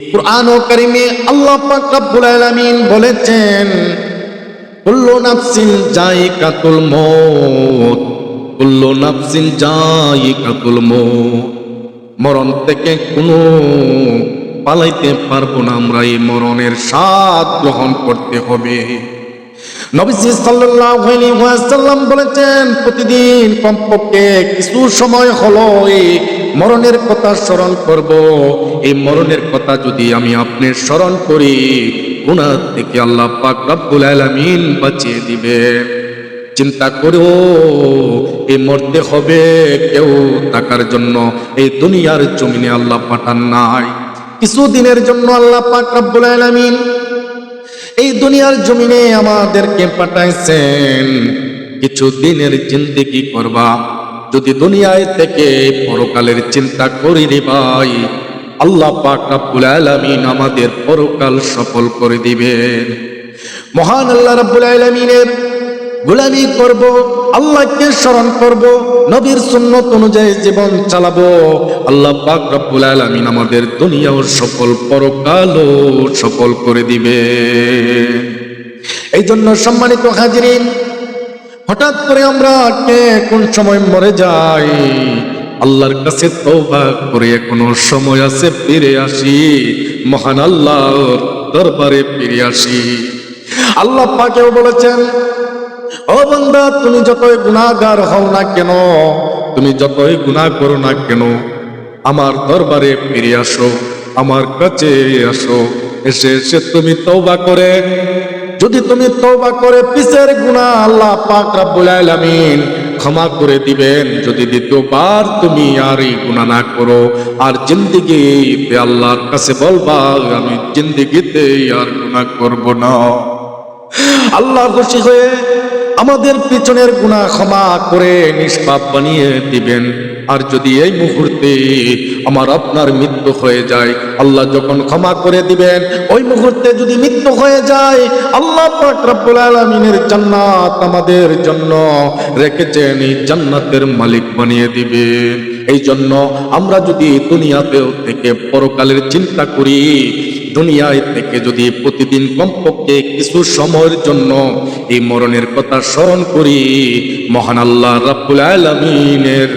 কুরআন ও কারীমে আল্লাহ পাক রব্বুল আলামিন বলেছেন, কুল্লু নাফসিন যায়িকাতুল মউত, কুল্লু নাফসিন যায়িকাতুল মউত। মরণ থেকে কোনো পালাইতে পারবো না, আমরা এই মরণের স্বাদ গ্রহণ করতে হবে। নবীজি সাল্লাল্লাহু আলাইহি ওয়াসাল্লাম বলেছেন, প্রতিদিন কমপক্ষে কিছু সময় হলো এই মরণের কথা স্মরণ করব। এই মরণের কথা যদি আমি আপনি স্মরণ করি, গুনাহ থেকে আল্লাহ পাক রব্বুল আলামিন বাঁচিয়ে দিবেন। চিন্তা করো, এই মরতে হবে, কেউ টাকার জন্য এই দুনিয়ার জমিনে আল্লাহ পাঠান নাই। কিছুদিনের জন্য আল্লাহ পাক রব্বুল আলামিন এই দুনিয়ার জমিনে আমাদেরকে পাঠাইছেন। কিছু দিনের জিন্দেগি করবা, যদি দুনিয়ায় থেকে পরকালের চিন্তা করি রে ভাই, আল্লাহ পাক রব্বুল আলামিন আমাদের পরকাল সফল করে দিবেন। মহান আল্লাহ রব্বুল আলামিনের গোলামি করব, আল্লাহকে স্মরণ করব, নবীর সুন্নত অনুযায়ী জীবন চালাবো। আল্লাহ পাক রব্বুল আলামিন আমাদের দুনিয়াও সফল, পরকালও সফল করে দিবে। এই জন্য সম্মানিত হাজিরিন, হঠাৎ করে আমরা কে কোন সময় মরে যাই, আল্লাহর কাছে তওবা করে এখনো সময় আছে, ফিরে আসি, মহান আল্লাহর দরবারে ফিরে আসি। আল্লাহ পাকেও বলেছেন, ও বান্দা, তুমি যতই গুনাহগার হও না কেন, তুমি যতই গুনাহ করো না কেন, আমার দরবারে ফিরে আসো, আমার কাছে আসো। এসে তুমি তওবা করে, যদি তুমি তওবা করে পিছের গুনাহ আল্লাহ পাক রব্বুল আলামিন ক্ষমা করে দিবেন। যদি দ্বিতীয়বার তুমি আর এই গুনাহ না করো, আর জিন্দেগিতে আল্লাহর কাছে বলবা, আমি জিন্দেগিতে আর গুনাহ করব না, আল্লাহ খুশি হয়ে আমাদের পিছনের গুনাহ ক্ষমা করে নিষ্পাপ বানিয়ে দিবেন। আর যদি এই মুহূর্তে আমার আপনার মৃত্যু হয়ে যায়, আল্লাহ যখন ক্ষমা করে দিবেন, ওই মুহূর্তে যদি মৃত্যু হয়ে যায়, আল্লাহ পাক রব্বুল আলামিনের জান্নাত আমাদের জন্য রেখেছেন, এই জান্নাতের মালিক বানিয়ে দিবেন। এই জন্য আমরা যদি দুনিয়াতেও থেকে পরকালের চিন্তা করি, দুনিয়ায় থেকে যদি প্রতিদিন কমপক্ষে কিছু সময়ের জন্য এই মরণের কথা স্মরণ করি, মহান আল্লাহ রাব্বুল আলামিনের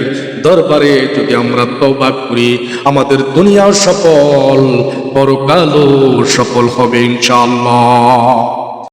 দরবারে যদি আমরা তওবা করি, আমাদের দুনিয়াও সফল, পরকালও সফল হবে ইনশাআল্লাহ।